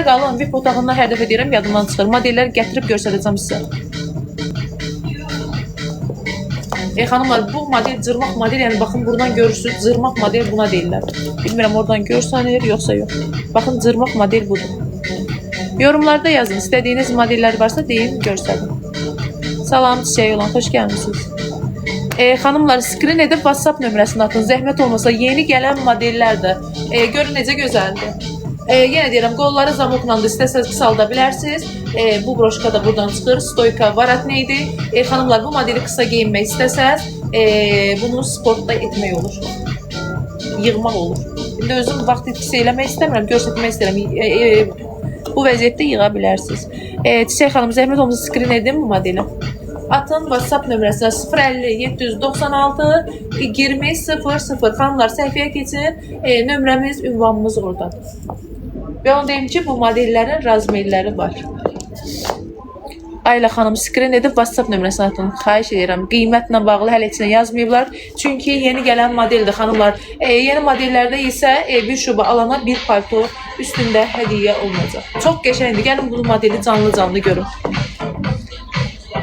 Bizdə qalın VIP otağından hər dəfə deyirəm, yadımdan çıxır. Modellər gətirib göstərəcəm sizə. Xanımlar, bu model cırmaq model, yəni baxın buradan görürsünüz, cırmaq model buna deyirlər. Bilmirəm oradan görsənir, yoxsa yox. Baxın, cırmaq model budur. Yorumlarda yazın, istədiyiniz modellər varsa deyin, görsədim. Salam, çiçək olan, xoş gəlmişsiniz. Xanımlar, screen edib WhatsApp nömrəsini atın, zəhmət olmasa yeni gələn modellər də. Görün necə gözəldir. Yenə deyirəm, qolları zamokla da istəsəz qısalda bilərsiniz. Bu broşka da buradan çıxır, stoyka varatni idi. Xanımlar, bu modeli qısa geyinmək istəsəz, bunu sportda etmək olur. Yığmaq olur. İndi özüm vaxt itkisi eləmək istəmirəm, göstərmək istəyirəm. Bu vəziyyətdə yığa bilərsiniz. Çiçək xanım, zəhmət olmasa screen edin bu modeli. Atın WhatsApp nömrəsinə 050 796 20 00. Xanımlar, səhifəyə keçin. Nömrəmiz, ünvanımız oradadır. Və onu deyim ki, bu modellərin razmerləri var. Ayla xanım, screen edib WhatsApp nömrəsini atın. Xahiş edirəm. Qiymətlə bağlı hələ içinə yazmayıblar. Çünki yeni gələn modeldir xanımlar. Yeni modellərdə isə bir şuba alana bir palto üstündə hədiyyə olunacaq. Çox qəşəngdir. Gəlin bu modeli canlı görün.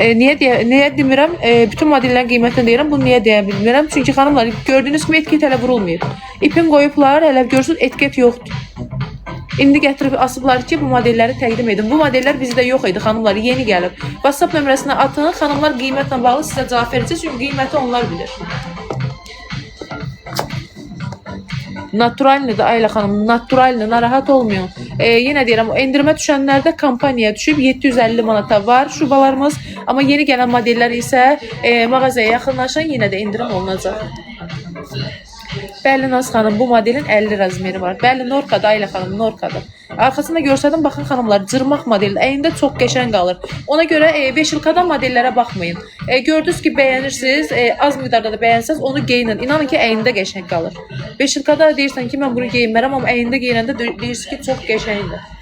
Niyə demirəm? Bütün modellərin qiymətini deyirəm. Bunu niyə deyə bilmirəm? Çünki xanımlar, gördüyünüz kimi etiket hələ vurulmayıb. İpin qoyublar, hələ görürsünüz, etiket yoxdur. İndi gətirib asıblar ki, bu modelləri təqdim edin. Bu modellər bizdə yox idi, xanımlar, yeni gəlib. WhatsApp nömrəsinə atın, xanımlar qiymətlə bağlı sizə cavab verəcək, çünki qiyməti onlar bilir. Naturalnidir Ayla xanım, naturalni, narahat olmayın. Yenə deyirəm, endirmə düşənlərdə kampaniyaya düşüb 750 manata var şubalarımız. Amma yeni gələn modellər isə mağazaya yaxınlaşan yenə də endirim olunacaq. Bəli Naz xanım, bu modelin 50 razmeri var. Bəli, Norkadır Ayla xanım, Norkadır. Arxasında görsədim, baxın xanımlar, cırmaq modeli əynində çox qəşəng qalır. Ona görə 5 ilkadan modellərə baxmayın. Gördünüz ki, bəyənirsiniz, az miqdarda da bəyənsəz, onu geyinin. İnanın ki, əynində qəşəng qalır. 5 ilkada deyirsən ki, mən bunu geyinmərəm, amma əynində geyinəndə deyirsən ki, çox qəşəngdir.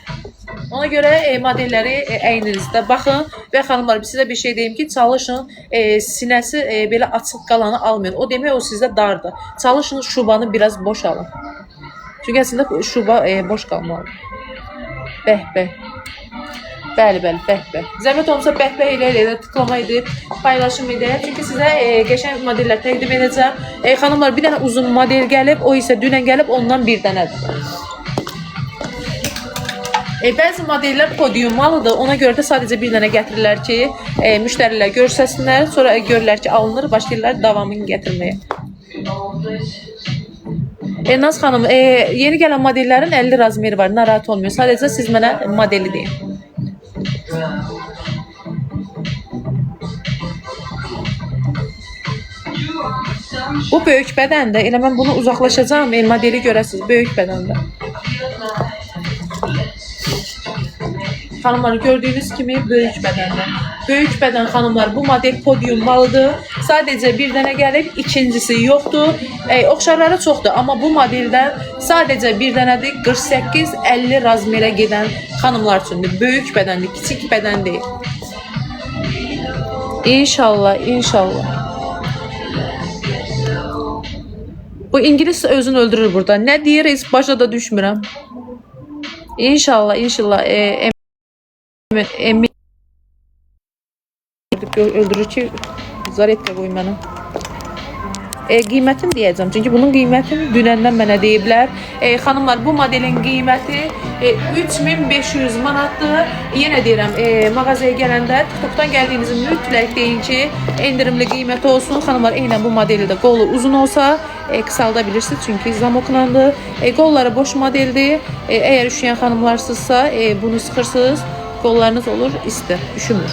Ona görə modelləri əyninizdə baxın və xanımlar, sizə bir şey deyim ki, çalışın, sinəsi belə açıq qalanı almayın. O demək, o sizdə dardır. Çalışın, şubanı biraz boş alın. Çünki əslində şuba boş qalmalıdır. Bəh-bəh. Bəli, bəh-bəh. Zəhmət olmasa bəh-bəh elə tıklama edib, paylaşım edək. Çünki sizə qəşəng modellər təqdim edəcəm. Xanımlar, bir dənə uzun model gəlib, o isə dünən gəlib, ondan bir dənədir. Bəzi modellər podiummalıdır, ona görə də sadəcə bir dənə gətirirlər ki, müştərilər görsəsinlər, sonra görürlər ki, alınır, başlayırlar davamını gətirməyə. Naz xanım, yeni gələn modellərin 50 razmeri var, narahat olmuyor. Sadəcə siz mənə modeli deyin. Bu böyük bədəndə, elə mən bunu uzaqlaşacağım, modeli görəsiniz, böyük bədəndə. Xanımlar, gördüyünüz kimi böyük bədəndir. Böyük bədən xanımlar, bu model podiummalıdır. Sadəcə bir dənə gəlib, ikincisi yoxdur. Oxşarları çoxdur, amma bu modeldən sadəcə bir dənədir, 48-50 razmerə gedən xanımlar üçündür. Böyük bədəndir, kiçik bədən deyil. İnşallah, inşallah. Bu İngiliz özünü öldürür burada. Nə deyiriz, başa da düşmürəm. İnşallah, inşallah. Emin öldürür ki, zaretka qoy mənə. Qiymətini deyəcəm, çünki bunun qiymətini dünəndən mənə deyiblər. Xanımlar, bu modelin qiyməti 3500 manatdır. Yenə deyirəm, mağazaya gələndə TikTokdan gəldiyinizi mütləq deyin ki, endirimli qiyməti olsun. Xanımlar, eynən bu modeli də qolu uzun olsa qısalda bilirsiniz, çünki zamoklandır. Qolları boş modeldir. Əgər üşüyən xanımlarsınızsa, bunu sıxırsınız. Qollarınız olur, isti, üşümür.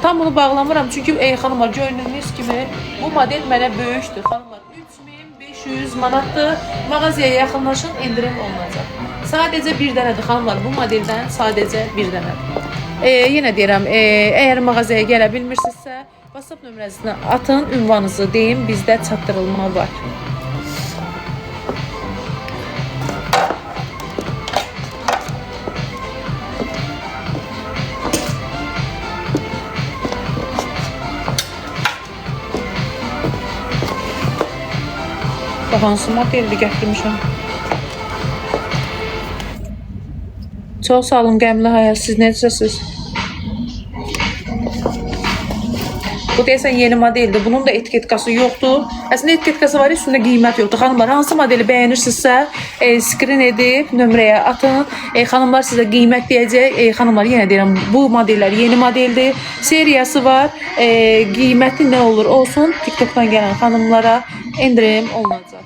Tam bunu bağlamıram, çünki xanımlar, gördüyünüz kimi bu model mənə böyükdür. Xanımlar, 3500 manatdır. Mağazaya yaxınlaşın, endirim olunacaq. Sadəcə bir dənədir xanımlar, bu modeldən sadəcə bir dənədir. Yenə deyirəm, əgər mağazaya gələ bilmirsinizsə, WhatsApp nömrəsini atın, ünvanınızı deyin, bizdə çatdırılma var. Hansı modeli gətirmişəm? Çox sağ olun Qəmli Həyat, siz necəsiniz? Bu deyəsən yeni modeldir. Bunun da etiketkası yoxdur. Əslində etiketkası var, üstündə qiymət yoxdur. Xanımlar, hansı modeli bəyənirsinizsə, skrin edib nömrəyə atın. Xanımlar sizə qiymət deyəcək. Xanımlar, yenə deyirəm, bu modellər yeni modeldir. Seriyası var. Qiyməti nə olur olsun, TikTokdan gələn xanımlara endirim olunacaq.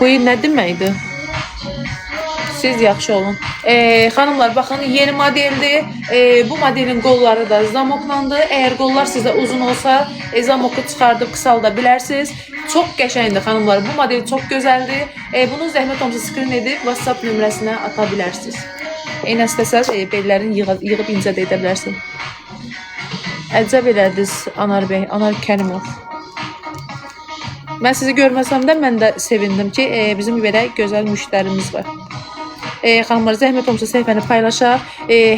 Bu nə deməkdir? Siz yaxşı olun. Xanımlar, baxın, yeni modeldir. Bu modelin qolları da zamoklandı. Əgər qollar sizə uzun olsa, zamoku çıxardıb qısalda bilərsiniz. Çox qəşəngdir xanımlar. Bu model çox gözəldir. Bunu zəhmət olmasa skrin edib WhatsApp nömrəsinə ata bilərsiniz. Eynə istəsəz, bellərini yığıb incə də edə bilərsiniz. Əcəb elədiniz, Anar bəy, Anar Kərimov. Mən sizi görməsəm də mən də sevindim ki, bizim belə gözəl müştərimiz var. Xanımlar, zəhmət olmasa səhifəni paylaşaq.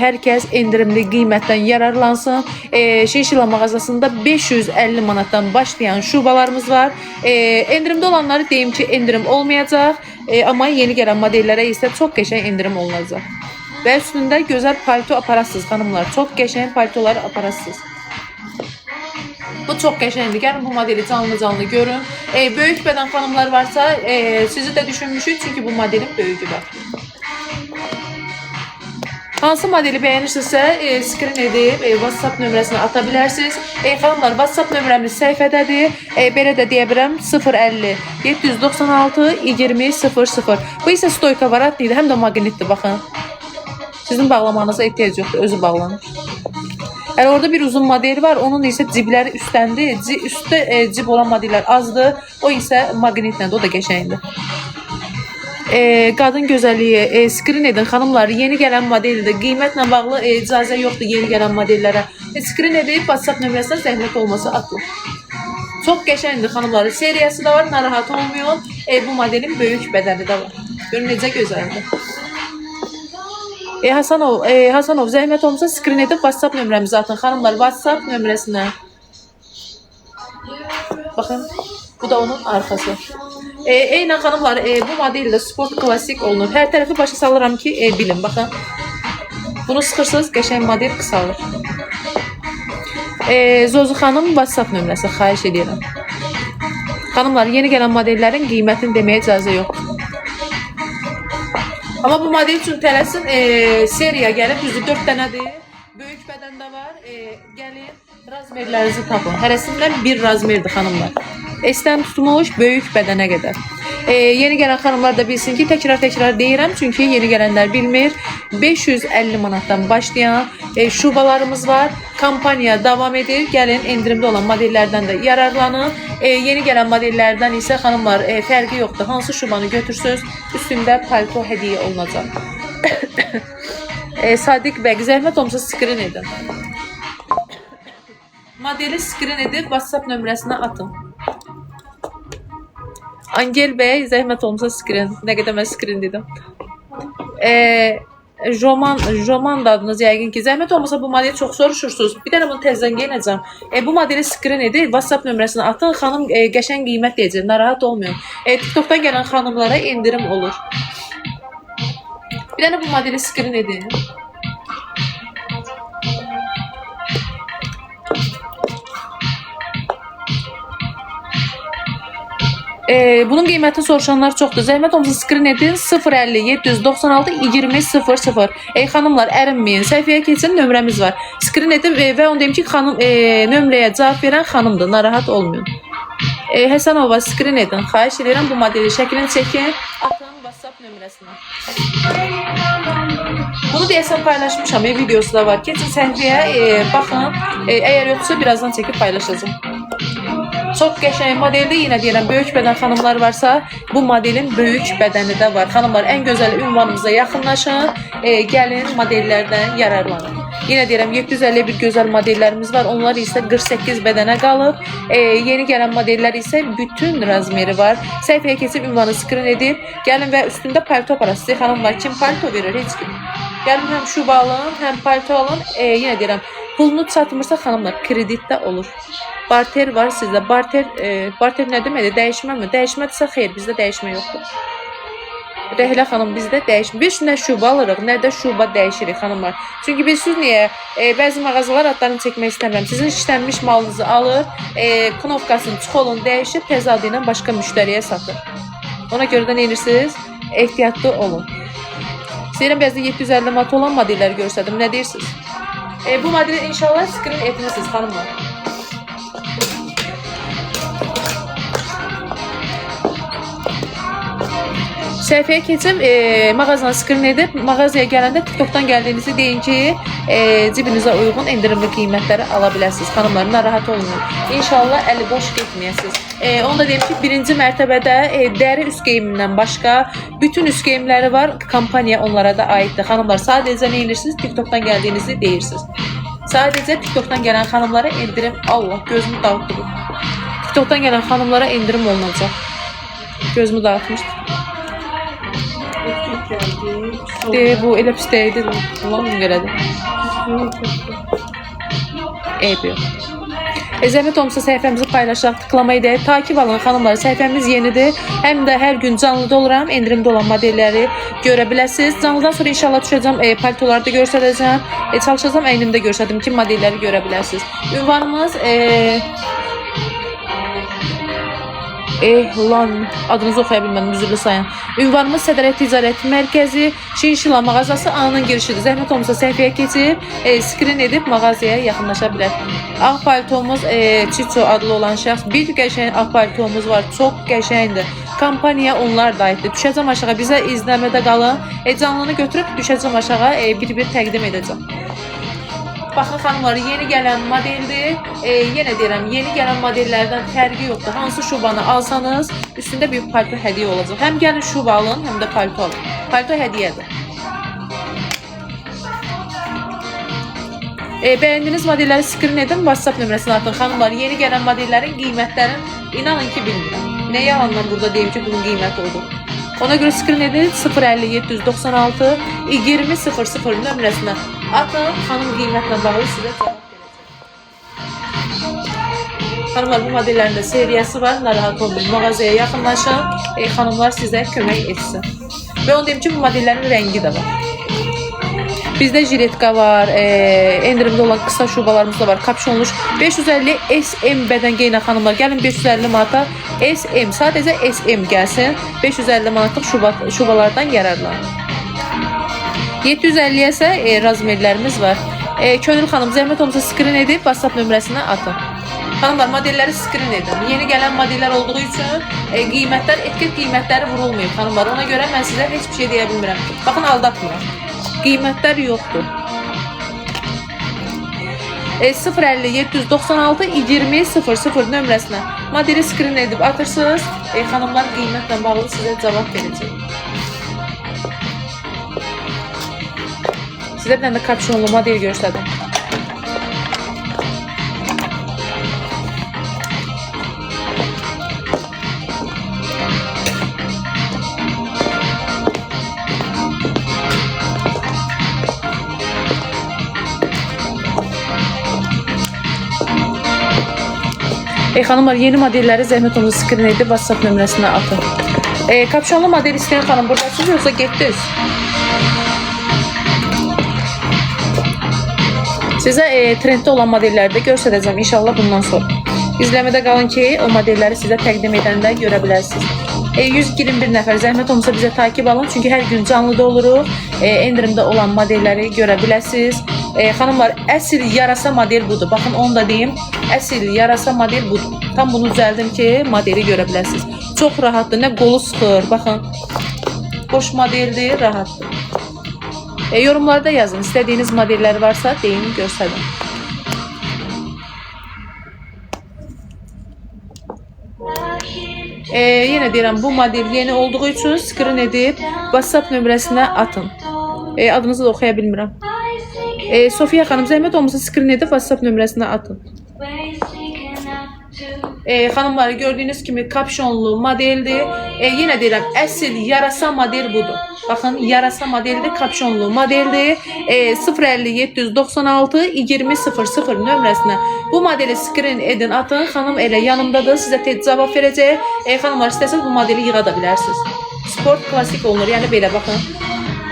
Hər kəs endirimli qiymətdən yararlansın. Şinşila mağazasında 550 manatdan başlayan şubalarımız var. Endirimdə olanları deyim ki, endirim olmayacaq. Amma yeni gələn modellərə isə çox qəşəng endirim olunacaq. Və üstündə gözəl palto aparasınız xanımlar. Çox qəşəng paltolar aparasınız. Bu çox qəşəngdir. Gəlin bu modeli canlı görün. Böyük bədən xanımlar varsa, sizi də düşünmüşük. Çünki bu modelin böyüyü var. Hansı modeli bəyənirsinizsə, skrin edib WhatsApp nömrəsinə ata bilərsiniz. Xanımlar, WhatsApp nömrəmiz səhifədədir. Belə də deyə bilirəm, 050 796 20 00. Bu isə stoyka varatlıdır, həm də maqnitdir, baxın. Sizin bağlamanıza ehtiyac yoxdur, özü bağlanır. Orada bir uzun model var, onun isə cibləri üstdəndir. Üstdə cib olan modellər azdır, o isə maqnitlədir, o da qəşəngdir. Qadın gözəlliyi, skrin edin xanımlar, yeni gələn modeldir. Qiymətlə bağlı icazə yoxdur yeni gələn modellərə. Skrin edib WhatsApp nömrəsinə zəhmət olması atın. Çox qəşəngdir xanımlar, seriyası da var, narahat olmayın. Bu modelin böyük bədəni də var. Görün necə gözəldir. Hasanov, zəhmət olmasa skrin edib WhatsApp nömrəmizi atın xanımlar, WhatsApp nömrəsinə. Baxın, bu da onun arxası. Eynən xanımlar, bu model də sport klasik olunur. Hər tərəfi başa salıram ki, bilin, baxın. Bunu sıxırsınız, qəşəng model qısalır. Zozu xanım WhatsApp nömrəsi, xahiş edirəm. Xanımlar, yeni gələn modellərin qiymətini deməyə icazə yoxdur. Amma bu model üçün tələsin, seriya gəlib, düzdür, 4 dənədir. Böyük bədəndə var, gəlin, razmerlərinizi tapın. Hərəsindən bir razmerdir xanımlar. S-dən tutmuş böyük bədənə qədər. Yeni gələn xanımlar da bilsin ki, təkrar deyirəm, çünki yeni gələnlər bilmir. 550 manatdan başlayan şubalarımız var. Kampaniya davam edir. Gəlin, endirimdə olan modellərdən də yararlanın. Yeni gələn modellərdən isə xanımlar fərqi yoxdur. Hansı şubanı götürsünüz, üstündə palto hədiyyə olunacaq. Sadiq bəy, zəhmət olmasa skrin edin. Modeli skrin edib WhatsApp nömrəsinə atın. Angel bəy, zəhmət olmasa skrin. Nə qədər mən skrin dedim. Roman da adınız yəqin ki. Zəhmət olmasa bu modeli çox soruşursunuz. Bir dənə bunu təzdən gələcəm. Bu modeli skrin edib WhatsApp nömrəsinə atın. Xanım qəşəng qiymət deyəcək. Narahat olmayın. TikTokdan gələn xanımlara endirim olur. Bir dənə bu modeli skrin edin. Bunun qiyməti soruşanlar çoxdur. Zəhmət olmasa skrin edin. 050 796 20 00. Xanımlar, ərinməyin. Səhifəyə keçin, nömrəmiz var. Skrin edin və onu deyim ki, xanım nömrəyə cavab verən xanımdır. Narahat olmayın. Həsənova, skrin edin. Xahiş edirəm, bu modeli şəklini çəkin. Atın WhatsApp nömrəsinə. Bunu deyəsən paylaşmışam, videosu da var. Keçin səhifəyə, baxın. Əgər yoxsa birazdan çəkib paylaşacağım. Çox qəşəng modeldir. Yenə deyirəm, böyük bədən xanımlar varsa, bu modelin böyük bədəni də var. Xanımlar, ən gözəl ünvanımıza yaxınlaşın. Gəlin, modellərdən yararlanın. Yenə deyirəm, 751 gözəl modellərimiz var. Onlar isə 48 bədənə qalıb. Yeni gələn modellər isə bütün razmeri var. Səhifəyə keçib ünvanı skrin edib. Gəlin və üstündə palto aparasınız. Xanımlar, kim palto verir? Heç kim. Gəlin, həm şuba alın, həm palto alın. Yenə deyirəm, pulunu çatmırsa xanımlar, kreditdə olur. Barter var sizdə. Barter nə deməkdir? Dəyişmə mi? Dəyişmədirsə xeyr, bizdə dəyişmə yoxdur. Rəhlə xanım bizdə dəyişmir. Biz nə şuba alırıq, nə də şuba dəyişirik xanımlar. Çünki bilirsiniz niyə? Bəzi mağazalar adlarını çəkmək istəmirəm. Sizin işlənmiş malınızı alır, knovkasını, çuxolunu dəyişir, tez adı ilə başqa müştəriyə satır. Ona görə də nə edirsiniz? Ehtiyatlı olun. Sizlərə bəzi 750 manat olan modelləri göstərdim. Nə deyirsiniz? Bu modeli inşallah screen etmişsiniz xanımlar. Səhifəyə keçib mağazanı screen edib, mağazaya gələndə TikTokdan gəldiyinizi deyin ki, cibinizə uyğun endirimli qiymətləri ala bilərsiniz. Xanımlar, narahat olmayın. İnşallah əli boş getməyəsiniz. Onu da deyim ki, birinci mərtəbədə dəri üst geyimindən başqa bütün üst geyimləri var. Kampaniya onlara da aiddir. Xanımlar, sadəcə nə edirsiniz? TikTokdan gəldiyinizi deyirsiniz. Sadəcə TikTokdan gələn xanımlara endirim, Allah gözümü dağıtdı. TikTokdan gələn xanımlara endirim olunacaq. Gözümü dağıtmışdı. Bu elə pis deyildi. Allah'ım görədi. Eyb yox. Zəhmət olmasa səhifəmizi paylaşaq, tıklamayı deyək. Takip alın xanımlar, səhifəmiz yenidir. Həm də hər gün canlıda oluram, endirimdə olan modelləri görə biləsiniz. Canlıdan sonra inşallah düşəcəm, paltoları da göstərəcəm. Çalışacağım əynimdə göstərdim ki, modelləri görə biləsiniz. Ünvanımız lan adınızı oxuya bilmədim, üzrlü sayın. Ünvanımız Sədərət Ticarət Mərkəzi, Şinşila mağazası A'nın girişidir. Zəhmət olmasa səhifəyə keçib, screen edib mağazaya yaxınlaşa bilər. Ağ paltomuz Çiço adlı olan şəxs. Bir qəşəng ağ paltomuz var, çox qəşəngdir. Kampaniya onlar da aiddir. Düşəcəm aşağı, bizə izləmədə qalın. Canlını götürüb düşəcəm aşağı, bir-bir təqdim edəcəm. Baxın xanımlar, yeni gələn modeldir. Yenə deyirəm, yeni gələn modellərdən fərqi yoxdur. Hansı şubanı alsanız, üstündə bir palto hədiyyə olacaq. Həm gəlin şuba alın, həm də palto alın. Palto hədiyyədir. Bəyəndiyiniz modelləri screen edin, WhatsApp nömrəsini atın. Xanımlar, yeni gələn modellərin qiymətlərin inanın ki, bilmirəm. Nə yalandan burada deyim ki, bunun qiyməti oldu. Ona görə screen edin 050 796 2000 nömrəsinə atın. Xanım qiymətlə bağlı sizə cavab verəcək. Xanımlar, bu modellərin də seriyası var. Narahat olmayın. Mağazaya yaxınlaşın. Xanımlar sizə kömək etsin. Və onu deyim ki, bu modellərin rəngi də var. Bizdə jiletka var, endirimdə olan qısa şubalarımız da var, kapşonlu 550 SM bədən geyinən xanımlar, gəlin 550 manata SM, sadəcə SM gəlsin, 550 manatlıq şubalardan yararlanın. 750-yə isə razmerlərimiz var. Könül xanım, zəhmət olmasa screen edib WhatsApp nömrəsinə atın. Xanımlar, modelləri screen edin. Yeni gələn modellər olduğu üçün qiymətlər, etiket qiymətləri vurulmayıb xanımlar. Ona görə mən sizə heç bir şey deyə bilmirəm. Baxın, aldatmıram. Qiymətlər yoxdur. 050 796 2000 nömrəsinə modeli screen edib atırsınız. Xanımlar, qiymətlə bağlı sizə cavab verəcək. Sizə bir dənə də kapşonlu model göstərdim. Xanımlar, yeni modelləri zəhmət olmasa screen edib WhatsApp nömrəsinə atın. Kapşonlu model istəyən xanım buradasınız, yoxsa getdiniz? Sizə trenddə olan modelləri də göstərəcəm inşallah bundan sonra. İzləmədə qalın ki, o modelləri sizə təqdim edəndə görə bilərsiniz. 121 nəfər zəhmət olmasa bizə takip alın, çünki hər gün canlıda oluruq. Endirimdə olan modelləri görə biləsiniz. Xanımlar, əsl yarasa model budur. Baxın, onu da deyim. Əsl yarasa model budur. Tam bunu düzəldim ki, modeli görə biləsiniz. Çox rahatdır, nə qolu sıxır. Baxın, boş modeldir, rahatdır. Yorumlarda yazın, istədiyiniz modellər varsa deyin, göstərin. Yenə deyirəm, bu model yeni olduğu üçün screen edib WhatsApp nömrəsinə atın. Adınızı da oxuya bilmirəm. Sofiya xanım, zəhmət olmasa screen edib WhatsApp nömrəsinə atın. Xanımlar, gördüyünüz kimi kapşonlu modeldir. Yenə deyirəm, əsl yarasa model budur. Baxın, yarasa modeldir, kapşonlu modeldir. 050 796 2000 nömrəsinə bu modeli screen edin, atın. Xanım elə yanımdadır, sizə tez cavab verəcək. Xanımlar, istəsəniz bu modeli yığa da bilərsiniz. sport, klasik olunur. Yəni belə baxın.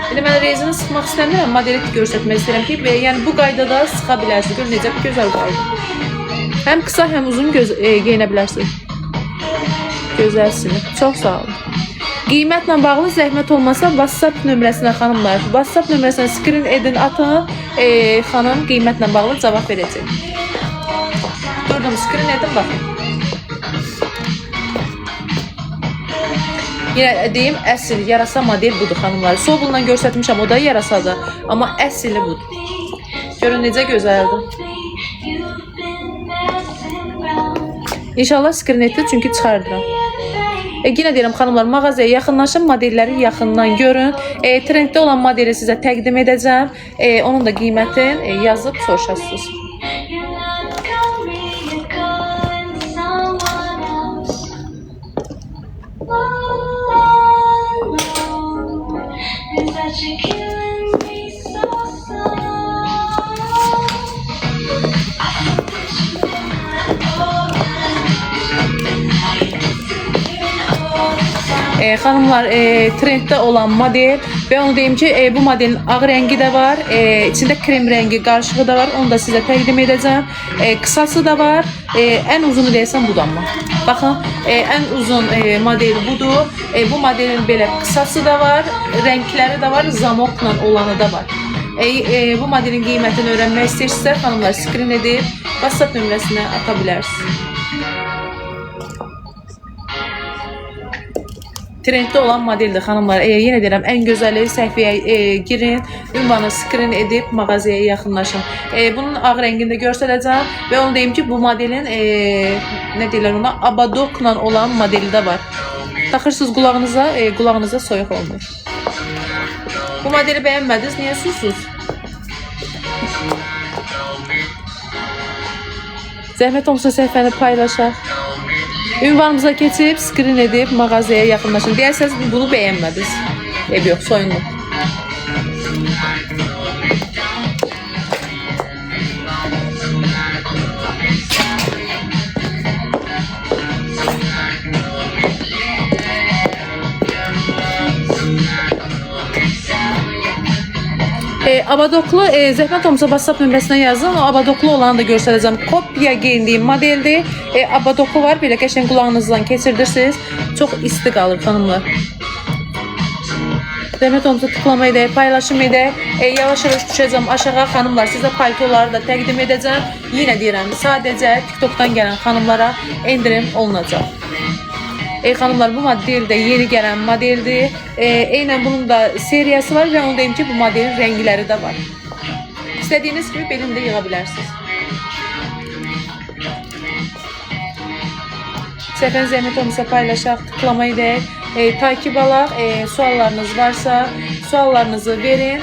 İndi mən rezini sıxmaq istəmirəm, modeli göstərmək istəyirəm ki, yəni bu qaydada sıxa bilərsiniz. Görün necə gözəl qayda. Həm qısa, həm uzun geyinə bilərsiniz. Gözəlsiniz. Çox sağ olun. Qiymətlə bağlı zəhmət olmasa WhatsApp nömrəsinə xanımlar, WhatsApp nömrəsinə screen edin, atın, xanım qiymətlə bağlı cavab verəcək. Durdum, screen edin, baxın. Yenə deyim, əsl yarasa model budur xanımlar. Sobulla göstərmişəm, o da yarasadır, amma əsli budur. Görün necə gözəldir. İnşallah screen etdi, çünki çıxardıram. Yine deyirəm xanımlar, mağazaya yaxınlaşın, modelləri yaxından görün. Trenddə olan modeli sizə təqdim edəcəm. Onun da qiymətini yazıb soruşasınız. Xanımlar, trenddə olan model və onu deyim ki, bu modelin ağ rəngi də var, içində krem rəngi qarışığı da var, onu da sizə təqdim edəcəm. Qısası da var, ən uzunu deyəsəm budur amma. Baxın, ən uzun model budur. Bu modelin belə qısası da var, rəngləri də var, zamokla olanı da var. Bu modelin qiymətini öyrənmək istəyirsinizsə, xanımlar, screen edib WhatsApp nömrəsinə ata bilərsiniz. Trenddə olan modeldir xanımlar. Yenə deyirəm, ən gözəli səhifəyə girin, ünvanı screen edib mağazaya yaxınlaşın. Bunun ağ rəngində göstərəcəm və onu deyim ki, bu modelin nə deyirlər ona, abadokla olan modeli də var. Taxırsınız qulağınıza soyuq olmur. Bu modeli bəyənmədiniz, niyə susuz? Zəhmət olmasa səhifəni paylaşaq. Ünvanımıza keçib, screen edib mağazaya yaxınlaşın. Deyərsiniz, bunu bəyənmədiniz. Yox, soyunluq. Abadoklu, zəhmət olmasa WhatsApp nömrəsinə yazın. O abadoklu olanı da göstərəcəm. Kopya geyindiyim modeldir. Abadoklu var, belə qəşəng qulağınızdan keçirdirsiniz. Çox isti qalır xanımlar. Zəhmət olmasa tıklama edək, paylaşım edək. Yavaş-yavaş düşəcəm aşağı xanımlar. Sizə paltoları da təqdim edəcəm. Yenə deyirəm, sadəcə TikTok'dan gələn xanımlara endirim olunacaq. Xanımlar, bu model də yeni gələn modeldir. Eynən bunun da seriyası var və onu deyim ki, bu modelin rəngləri də var. İstədiyiniz kimi belində yığa bilərsiniz. Səhifəni zəhmət olmasa paylaşaq, tıklama edək, takip alaq, suallarınız varsa suallarınızı verin,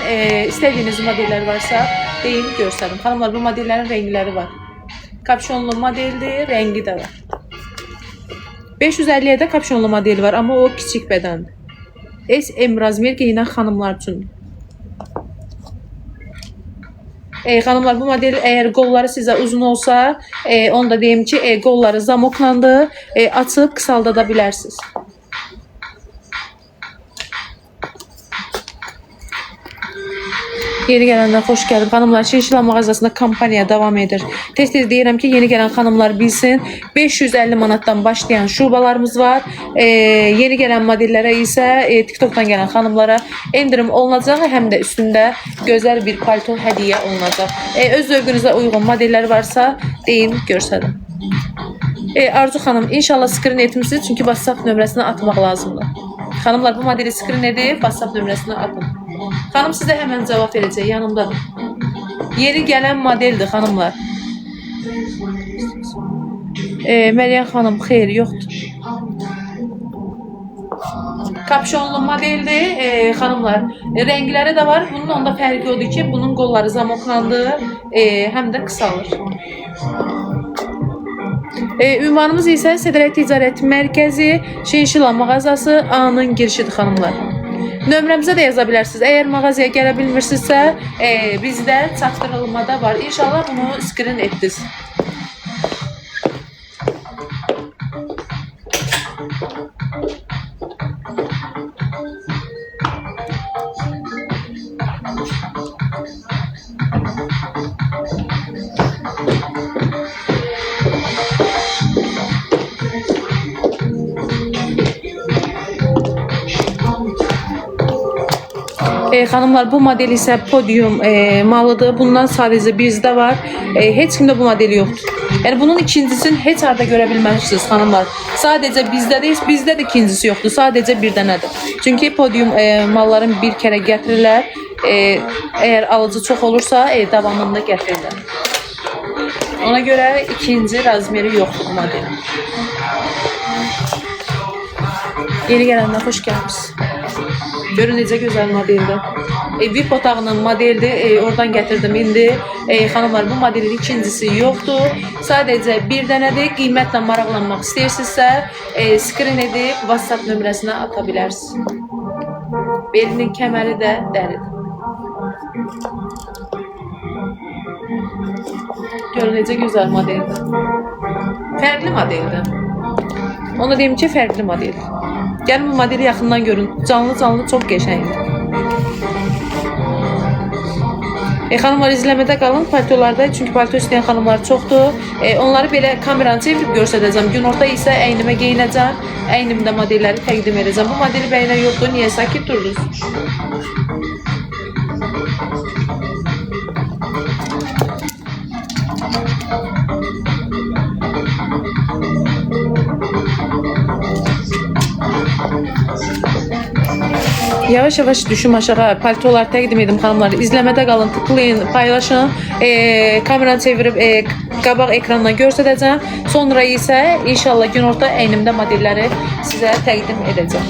istədiyiniz modellər varsa deyin, göstərin. Xanımlar, bu modellərin rəngləri var. Kapşonlu modeldir, rəngi də var. 550'ye də kapşonlu modeli var, amma o kiçik bədəndir. SM razmer geyinən xanımlar üçün. Xanımlar, bu model əgər qolları sizə uzun olsa, onu da deyim ki, qolları zamoklandı, açıb qısaldada bilərsiniz. Yeni gələnlər xoş gəlib. Xanımlar, Şinşila mağazasında kampaniya davam edir. Tez-tez deyirəm ki, yeni gələn xanımlar bilsin. 550 manatdan başlayan şubalarımız var. Yeni gələn modellərə isə TikTok'dan gələn xanımlara endirim olunacaq. Həm də üstündə gözəl bir palto hədiyyə olunacaq. Öz zövqünüzə uyğun modellər varsa deyin, görsədim. Arzu xanım, inşallah screen etmişsiniz, çünki WhatsApp nömrəsinə atmaq lazımdır. Xanımlar, bu modeli screen edib WhatsApp nömrəsinə atın. Xanım sizə həmən cavab verəcək, yanımdadır. Yeni gələn modeldir xanımlar. Məryəm xanım, xeyr, yoxdur. Kapşonlu modeldir, xanımlar. Rəngləri də var. Bunun onda fərqi odur ki, bunun qolları zamoklandı, həm də qısalır. Ünvanımız isə Sədrət Ticarət Mərkəzi, Şinşila mağazası, A-nın girişidir xanımlar. Nömrəmizə də yaza bilərsiniz. Əgər mağazaya gələ bilmirsinizsə, bizdə çatdırılmada var. İnşallah bunu screen etdiniz. Xanımlar, bu model isə Podium malıdır. Bundan sadəcə bizdə var. Heç kimdə bu modeli yoxdur. Yəni bunun ikincisini heç harda görə bilməzsiniz xanımlar. Sadəcə bizdədir. Bizdə də ikincisi yoxdur. Sadəcə bir dənədir. Çünki Podium malların bir kərə gətirirlər. Əgər alıcı çox olursa davamında gətirirlər. Ona görə ikinci razmeri yoxdur bu modelin. Yeni gələnlər xoş gəlmişsiniz. Görün necə gözəl modeldir. VIP otağının modeldir. Oradan gətirdim indi. Xanımlar, bu modelin ikincisi yoxdur. Sadəcə bir dənədir. Qiymətlə maraqlanmaq istəyirsinizsə, screen edib WhatsApp nömrəsinə ata bilərsiniz. Belinin kəməri də dəridir. Görün necə gözəl modeldir. Fərqli modeldir. Onu deyim ki, fərqli modeldir. Gəlin bu modeli yaxından görün. Canlı çox qəşəngdir. Xanımlar, izləmədə qalın paltolarda. Çünki palto istəyən xanımlar çoxdur. Onları belə kameranı çevirib göstərəcəm. Günorta isə əynimə geyinəcəm. Əynimdə modelləri təqdim edəcəm. Bu modeli bəyənən yoxdur. Niyə sakit durdunuz? Yavaş-yavaş düşüm aşağı. Paltolar təqdim edim xanımlar. İzləmədə qalın, tıklayın, paylaşın. Kameranı çevirib qabaq ekrandan göstərəcəm. Sonra isə inşallah günorta əynimdə modelləri sizə təqdim edəcəm.